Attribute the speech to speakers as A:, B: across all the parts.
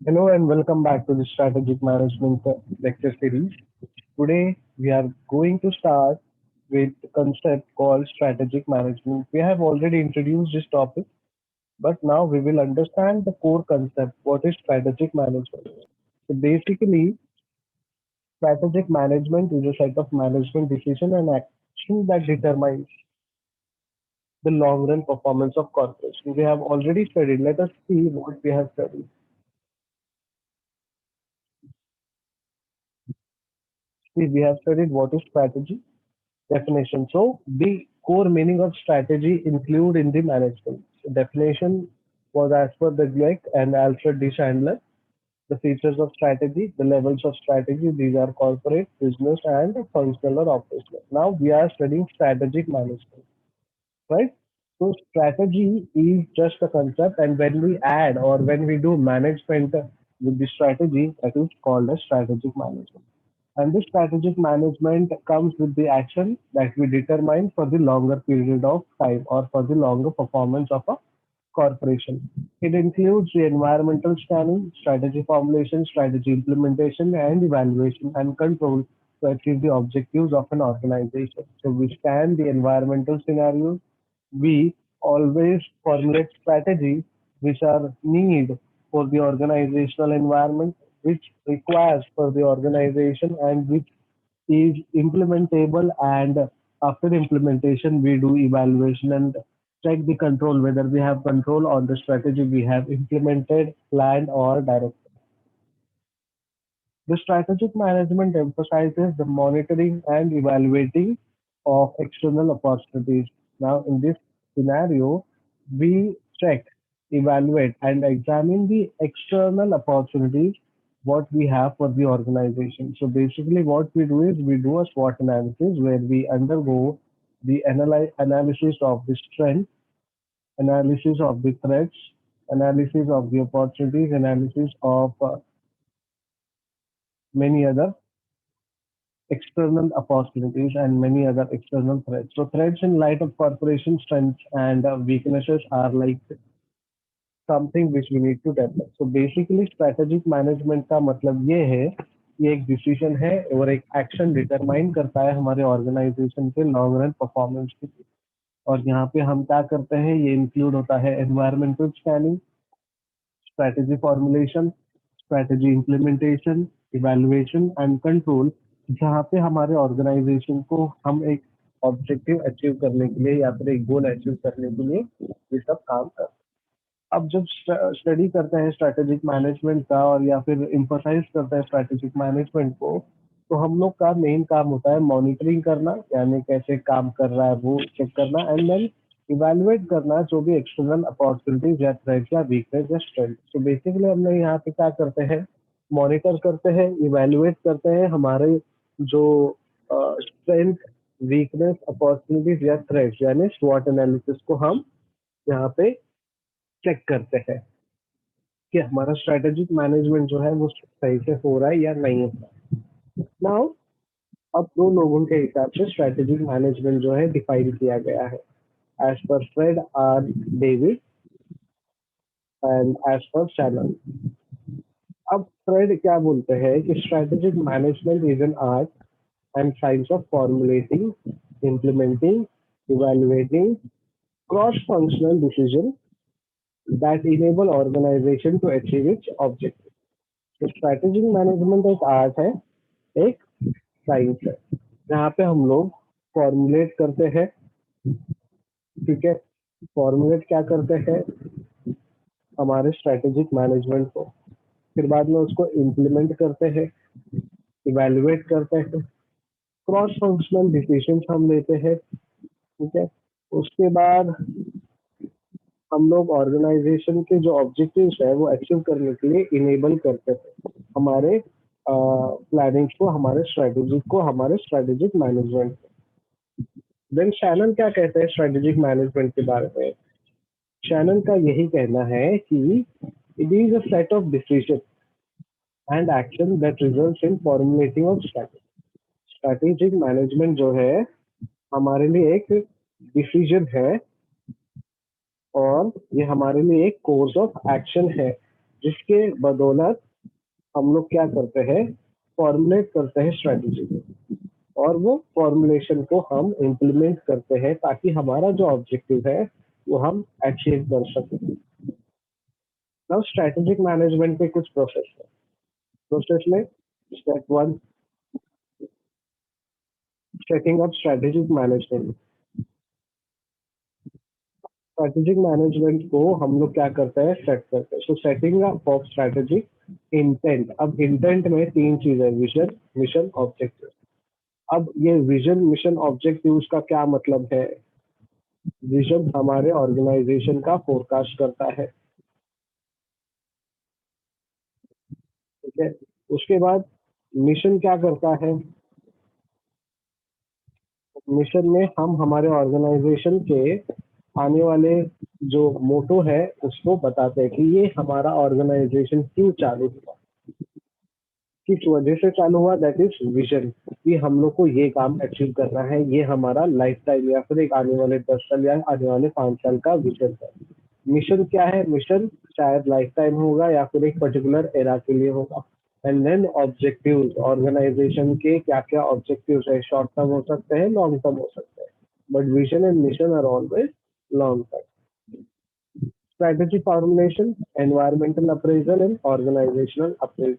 A: Hello and welcome back to the Strategic Management lecture series. Today we are going to start with the concept called strategic management. We have already introduced this topic, but now we will understand the core concept. What is strategic management? So basically, strategic management is a set of management decision and action that determines the long run performance of corporation. We have already studied. Let us see what we have studied. See, we have studied what is strategy definition. So the core meaning of strategy include in the management. So definition was as per the Gleick and Alfred D. Chandler. The features of strategy, the levels of strategy, these are corporate, business, and functional or operational. Now we are studying strategic management, right? So strategy is just a concept, and when we add or when we do management with the strategy, that is called as strategic management. And this strategic management comes with the action that we determine for the longer period of time or for the longer performance of a corporation. It includes the environmental scanning, strategy formulation, strategy implementation, and evaluation and control to achieve the objectives of an organization. So we scan the environmental scenarios. We always formulate strategies which are need for the organizational environment, which requires for the organization and which is implementable, and after implementation we do evaluation and check the control whether we have control on the strategy we have implemented, planned or directed. The strategic management emphasizes the monitoring and evaluating of external opportunities. Now, in this scenario, we check, evaluate, and examine the external opportunities what we have for the organization. So basically, what we do is we do a SWOT analysis where we undergo the analysis of the strength, analysis of the threats, analysis of the opportunities, analysis of many other external opportunities and many other external threats. So threats in light of corporation strengths and weaknesses are like something which we need to develop. So basically strategic management का मतलब ये है कि एक decision है और एक action determine करता है हमारे ऑर्गेनाइजेशन के लॉन्ग रन परफॉर्मेंस की। और यहाँ पे हम क्या करते हैं, ये इंक्लूड होता है environmental scanning, strategy formulation, strategy implementation, evaluation and control, जहाँ पे हमारे ऑर्गेनाइजेशन को हम एक ऑब्जेक्टिव अचीव करने के लिए या फिर एक गोल अचीव करने के लिए ये सब काम करते हैं। अब जब स्टडी करते हैं स्ट्रेटेजिक मैनेजमेंट का और या फिर इम्फोसाइज करते हैं स्ट्रेटेजिक मैनेजमेंट को, तो हम लोग का मेन काम होता है मॉनिटरिंग करना, यानी कैसे काम कर रहा है वो चेक करना, एंड देन इवेलुएट करना जो भी एक्सटर्नल अपॉर्चुनिटीज या थ्रेट या वीकनेस या स्ट्रेंथ। तो बेसिकली हम लोग यहाँ पे क्या करते हैं, मॉनिटर करते हैं, इवेलुएट करते हैं हमारे जो स्ट्रेंथ, वीकनेस, अपॉर्चुनिटीज या थ्रेट्स यानी स्वॉट एनालिसिस को हम यहाँ पे चेक करते हैं कि हमारा स्ट्रेटेजिक मैनेजमेंट जो है वो सही से हो रहा है या नहीं हो रहा है। नाउ अब दो लोगों के हिसाब से स्ट्रेटेजिक मैनेजमेंट जो है डिफाइन किया गया है, as per Fred or David and as per Shannon. अब फ्रेड क्या बोलते हैं कि strategic management is an art and science of formulating, implementing, evaluating cross-functional decisions that enable organization to achieve its objective। तो strategic management एक art है, एक science है, जहाँ पे हम लोग फॉर्मुलेट करते हैं, ठीक है, फॉर्मुलेट क्या करते हैं हमारे स्ट्रेटेजिक मैनेजमेंट को, फिर बाद में उसको इम्प्लीमेंट करते हैं, इवेलुएट करते हैं, क्रॉस फंक्शनल डिसीजंस हम लेते हैं, ठीक है। उसके बाद हम लोग ऑर्गेनाइजेशन के जो ऑब्जेक्टिव्स है वो अचीव करने के लिए इनेबल करते हैं हमारे प्लानिंग्स को, हमारे स्ट्रेटेजी को, हमारे स्ट्रेटेजिक मैनेजमेंट को। देन शैनन क्या कहते हैं स्ट्रेटेजिक मैनेजमेंट के बारे में? शैनन का यही कहना है कि it is a set of decision and action that results in formulating of strategy. Strategic management जो है हमारे लिए एक डिसीजन है और ये हमारे लिए एक कोर्स ऑफ एक्शन है जिसके बदौलत हम लोग क्या करते हैं, फॉर्मुलेट करते हैं स्ट्रेटेजी को, और वो फॉर्मुलेशन को हम इम्प्लीमेंट करते हैं ताकि हमारा जो ऑब्जेक्टिव है वो हम अचीव कर सकें। नाउ स्ट्रेटेजिक मैनेजमेंट के कुछ प्रोसेस है। प्रोसेस में step one, setting up strategic management. Strategic management को हम लोग क्या करते हैं, सेट करते हैं। So setting up of strategic intent. अब इंटेंट में तीन चीजें, विजन, मिशन, ऑब्जेक्टिव। अब ये विजन, मिशन, ऑब्जेक्टिव का क्या मतलब है? विजन हमारे ऑर्गेनाइजेशन का फोरकास्ट करता है, ठीक है। उसके बाद मिशन क्या करता है? मिशन में हम हमारे ऑर्गेनाइजेशन के आने वाले जो मोटो है उसको बताते हैं कि ये हमारा ऑर्गेनाइजेशन क्यों चालू हुआ, किस वजह से चालू हुआ, दैट इज विजन। कि हम लोग को ये काम अचीव करना है, ये हमारा लाइफ टाइम या फिर एक आने वाले 10 साल या आने वाले 5 साल का विजन है। मिशन क्या है? मिशन शायद लाइफ टाइम होगा या फिर एक पर्टिकुलर एरा के लिए होगा। एंड देन ऑब्जेक्टिव्स, ऑर्गेनाइजेशन के क्या क्या ऑब्जेक्टिव्स है, शॉर्ट टर्म हो सकते हैं, लॉन्ग टर्म हो सकते हैं, but vision and mission are always long term. Strategy formulation, environmental appraisal and organisational appraisal.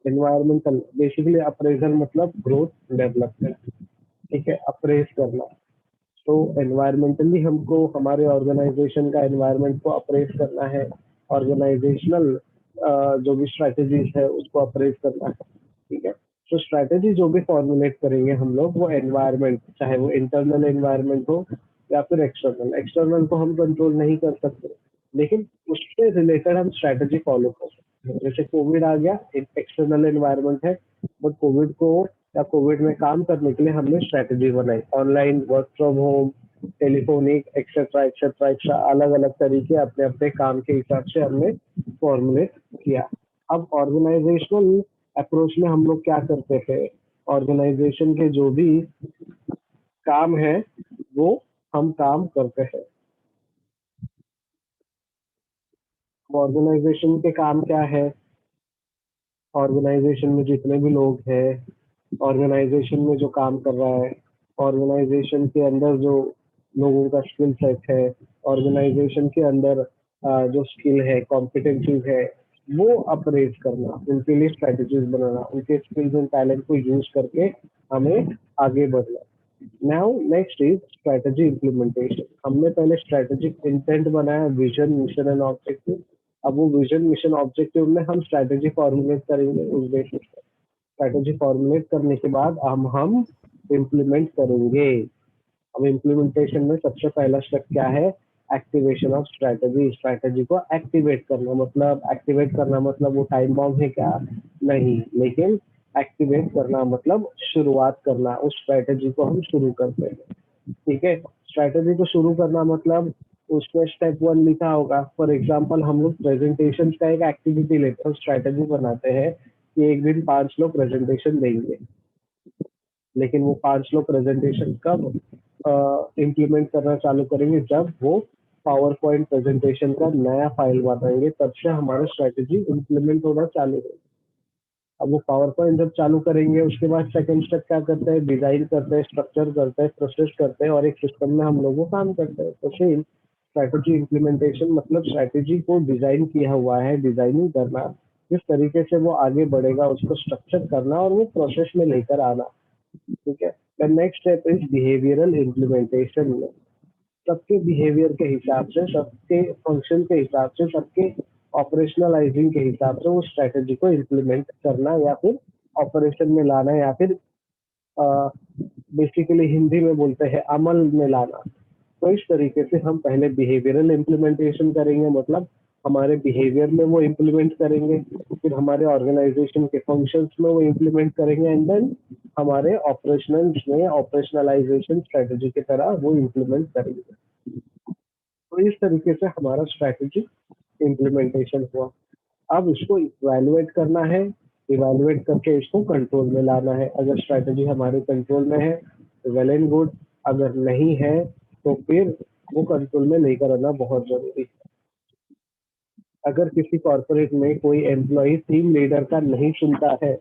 A: Environmental basically appraisal मतलब ग्रोथ डेवलपमेंट, ठीक है, अप्रेज करना। तो एनवायरमेंटली हमको हमारे ऑर्गेनाइजेशन का एनवायरमेंट को अप्रेज करना है, ऑर्गेनाइजेशनल जो भी स्ट्रेटेजीज है उसको अप्रेज करना है, ठीक है। तो स्ट्रेटेजी जो भी फॉर्मुलेट करेंगे हम लोग, वो एनवायरमेंट, चाहे वो इंटरनल एनवायरमेंट हो या फिर एक्सटर्नल। एक्सटर्नल को हम कंट्रोल नहीं कर सकते, लेकिन उससे रिलेटेड हम स्ट्रेटेजी फॉलो कर सकते हैं। जैसे कोविड आ गया, एक एक्सटर्नल एनवायरमेंट है, बट कोविड को या कोविड में काम करने के लिए हमने स्ट्रेटेजी बनाई, online, work from home, telephonic, etcetera etcetera etcetera, अलग अलग तरीके अपने अपने काम के हिसाब से हमने फॉर्मुलेट किया। अब ऑर्गेनाइजेशनल अप्रोच में हम लोग क्या करते हैं, ऑर्गेनाइजेशन के जो भी काम है वो हम काम करते हैं। ऑर्गेनाइजेशन के काम क्या है? ऑर्गेनाइजेशन में जितने भी लोग हैं, ऑर्गेनाइजेशन में जो काम कर रहा है, ऑर्गेनाइजेशन के अंदर जो लोगों का स्किल सेट है, ऑर्गेनाइजेशन के अंदर जो स्किल है, कॉम्पिटेंसीज है, वो अप्रेज करना, उनके लिए स्ट्रेटेजीज बनाना, उनके स्किल्स एंड टैलेंट को यूज करके हमें आगे बढ़ना। Now next is strategy implementation. हमने पहले स्ट्रेटेजिक इंटेंट बनाया, विजन, मिशन एंड ऑब्जेक्टिव। अब वो विजन, मिशन, ऑब्जेक्टिव में हम स्ट्रेटेजी फॉर्मुलेट करेंगे उस बेसिस पे। स्ट्रेटेजी फॉर्मुलेट करने के बाद हम इम्प्लीमेंट करेंगे। अब इम्प्लीमेंटेशन में सबसे पहला स्टेप क्या है? Activation of strategy. स्ट्रेटेजी को एक्टिवेट करना, मतलब एक्टिवेट करना मतलब वो टाइम बॉम्ब है क्या? नहीं, लेकिन एक्टिवेट करना मतलब शुरुआत करना, उस स्ट्रेटेजी को हम शुरू करते हैं, ठीक है। स्ट्रेटेजी को शुरू करना मतलब उसमें स्टेप वन लिखा होगा। फॉर एग्जाम्पल हम लोग प्रेजेंटेशन का एक एक्टिविटी लेते हैं, स्ट्रेटेजी बनाते हैं कि एक दिन 5 लोग प्रेजेंटेशन देंगे, लेकिन वो 5 लोग प्रेजेंटेशन कब इम्प्लीमेंट करना चालू करेंगे? जब वो पावर पॉइंट प्रेजेंटेशन का नया फाइल बनाएंगे, तब से हमारा स्ट्रेटेजी इम्प्लीमेंट होना चालू होगा। अब वो पावर पॉइंट जब चालू करेंगे, उसके बाद सेकंड स्टेप क्या करते हैं? डिजाइन करते हैं, स्ट्रक्चर करते हैं, प्रोसेस करते हैं, और एक सिस्टम में हम लोग वो काम करते हैं। तो सेम स्ट्रैटेजी इम्प्लीमेंटेशन मतलब स्ट्रैटेजी को डिजाइन किया हुआ है, डिजाइनिंग करना, किस तरीके से वो आगे बढ़ेगा उसको स्ट्रक्चर करना और वो प्रोसेस में लेकर आना, ठीक है। The next step is behavioural implementation. सबके बिहेवियर के हिसाब से, सबके फंक्शन के हिसाब से, सबके ऑपरेशनलाइजिंग के हिसाब से वो स्ट्रेटेजी को इम्प्लीमेंट करना या फिर ऑपरेशन में लाना, या फिर बेसिकली हिंदी में बोलते हैं अमल में लाना। तो इस तरीके से हम पहले बिहेवियरल इम्प्लीमेंटेशन करेंगे, मतलब हमारे बिहेवियर में वो इम्प्लीमेंट करेंगे, फिर हमारे ऑर्गेनाइजेशन के फंक्शंस में वो इम्प्लीमेंट करेंगे, एंड देन हमारे ऑपरेशनल्स में ऑपरेशनलाइजेशन स्ट्रेटेजी की तरह वो इम्प्लीमेंट करेंगे। तो इस तरीके से हमारा स्ट्रेटेजी इम्प्लीमेंटेशन हुआ। अब इसको इवैल्यूएट करना है, इवैल्यूएट करके इसको कंट्रोल में लाना है। अगर स्ट्रेटेजी हमारे कंट्रोल में है तो वेल एंड गुड, अगर नहीं है तो फिर वो कंट्रोल में लेकर आना बहुत जरूरी है। अगर किसी कॉर्पोरेट में कोई एम्प्लॉय टीम लीडर का नहीं सुनता है,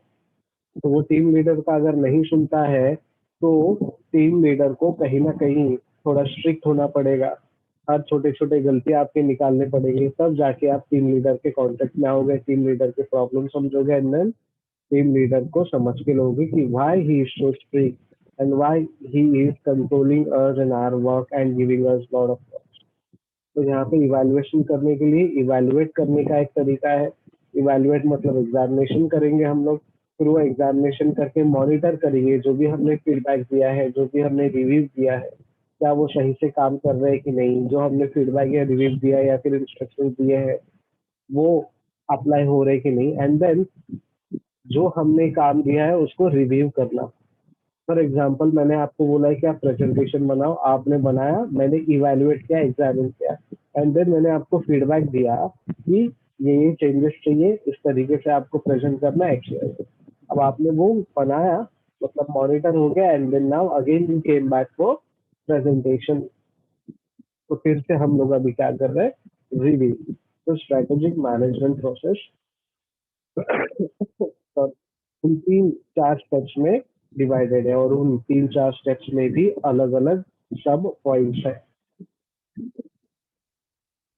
A: तो वो टीम लीडर का अगर नहीं सुनता है तो टीम लीडर को कहीं ना कहीं थोड़ा स्ट्रिक्ट होना पड़ेगा। हर छोटे छोटे गलती आपके निकालने पड़ेंगे, तब जाके आप टीम लीडर के कांटेक्ट में आओगे, टीम लीडर के प्रॉब्लम समझोगे, एंड देन टीम लीडर को समझ के लोगे कि why he is so strict and why he is controlling us in our work and giving us lot of. तो यहाँ पे इवैल्यूएशन करने के लिए इवैल्यूएट करने का एक तरीका है। इवैल्यूएट मतलब एग्जामिनेशन करेंगे हम लोग, फिर वो एग्जामिनेशन करके मॉनिटर करेंगे जो भी हमने फीडबैक दिया है, जो भी हमने रिव्यू दिया है, क्या वो सही से काम कर रहे हैं कि नहीं, जो हमने फीडबैक या रिव्यू दिया है या फिर इंस्ट्रक्शन दिए हैं वो अप्लाई हो रहे कि नहीं, एंड देन जो हमने काम दिया है उसको रिव्यू करना। फॉर एग्जाम्पल मैंने आपको बोला है कि आप प्रेजेंटेशन बनाओ, आपने बनाया, मैंने इवैल्यूएट किया, एग्जामिन किया, एंड देन मैंने आपको फीडबैक दिया कि ये चेंजेस चाहिए, इस तरीके से आपको प्रेजेंट करना है एक्चुअली। अब आपने वो बनाया, मतलब मॉनिटर हो गया, and then now again you came back for presentation. तो फिर से हम लोग अभी क्या कर रहे हैं, रिव्यू। तो स्ट्रेटेजिक मैनेजमेंट प्रोसेस उन तीन चार स्टेप्स में डिवाइडेड है, और उन तीन चार स्टेप्स में भी अलग अलग सब पॉइंट्स है।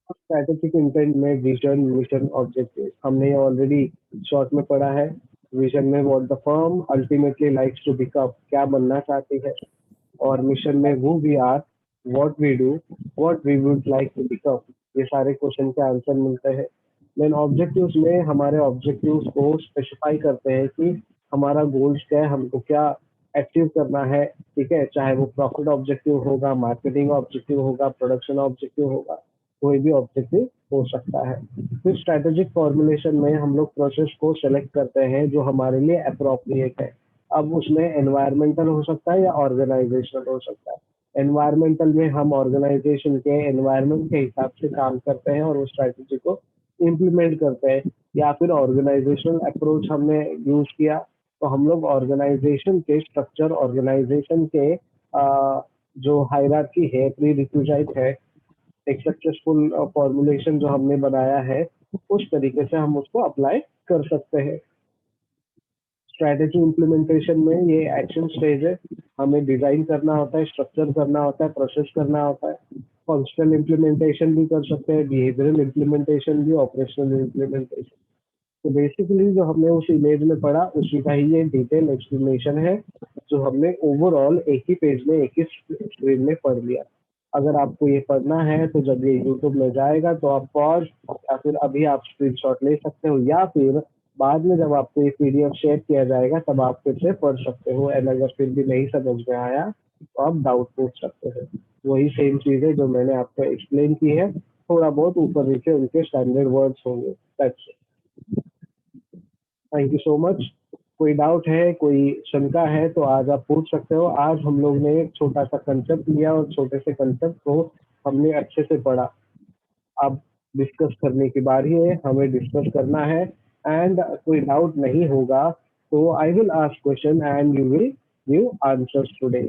A: स्ट्रैटेजिक इंटेंट में विजन, मिशन, ऑब्जेक्टिव हमने ये ऑलरेडी शॉर्ट में पढ़ा है। विजन में what the firm ultimately likes to become, क्या बनना चाहती है, और मिशन में who we are, what we do, what we would like to become, ये सारे क्वेश्चन के आंसर मिलते हैं। देन ऑब्जेक्टिव्स में हमारे ऑब्जेक्टिव्स को स्पेसिफाई करते हैं कि हमारा गोल्स क्या है, हमको क्या अचीव करना है, ठीक है, चाहे वो प्रॉफिट ऑब्जेक्टिव होगा, मार्केटिंग ऑब्जेक्टिव होगा, प्रोडक्शन ऑब्जेक्टिव होगा, कोई भी ऑब्जेक्टिव हो सकता है। फिर स्ट्रेटेजिक फॉर्मुलेशन में हम लोग प्रोसेस को सेलेक्ट करते हैं जो हमारे लिए अप्रोप्रिएट है। अब उसमें एनवायरमेंटल हो सकता है या ऑर्गेनाइजेशनल हो सकता है। एनवायरमेंटल में हम ऑर्गेनाइजेशन के एनवायरमेंट के हिसाब से काम करते हैं और वो स्ट्रैटेजी को इम्प्लीमेंट करते हैं, या फिर ऑर्गेनाइजेशनल अप्रोच हमने यूज किया तो हम लोग ऑर्गेनाइजेशन के स्ट्रक्चर, ऑर्गेनाइजेशन के जो हायरार्की है, प्री रिक्विजाइट है, एक सक्सेसफुल फॉर्मुलेशन जो हमने बनाया है, उस तरीके से हम उसको अप्लाई कर सकते हैं। स्ट्रैटेजी इम्प्लीमेंटेशन में ये एक्शन स्टेज है, हमें डिजाइन करना होता है, स्ट्रक्चर करना होता है, प्रोसेस करना होता है। फंक्शनल इम्प्लीमेंटेशन भी कर सकते हैं, बिहेवियरल इम्प्लीमेंटेशन भी, ऑपरेशनल इम्प्लीमेंटेशन। तो बेसिकली जो हमने उस इमेज में पढ़ा उसी का ही ये डिटेल एक्सप्लेनेशन है, जो हमने ओवरऑल एक ही पेज में, एक ही स्क्रीन में पढ़ लिया। अगर आपको ये पढ़ना है तो जब ये यूट्यूब में जाएगा तो आप पॉज या फिर अभी आप स्क्रीनशॉट ले सकते हो, या फिर बाद में जब आपको ये पीडीएफ शेयर किया जाएगा तब आप फिर से पढ़ सकते हो, एंड अगर फिर भी नहीं समझ में आया तो आप डाउट पूछ सकते हो। वही सेम चीज है जो मैंने आपको एक्सप्लेन की है, थोड़ा बहुत ऊपर नीचे उनके स्टैंडर्ड वर्ड्स होंगे। That's it. Thank you so much. कोई डाउट है, कोई शंका है तो आज आप पूछ सकते हो। आज हम लोग ने एक छोटा सा कंसेप्ट लिया और छोटे से कंसेप्ट को हमने अच्छे से पढ़ा। अब डिस्कस करने की बारी है, हमें डिस्कस करना है, एंड कोई डाउट नहीं होगा तो I will ask question and you will give answers today.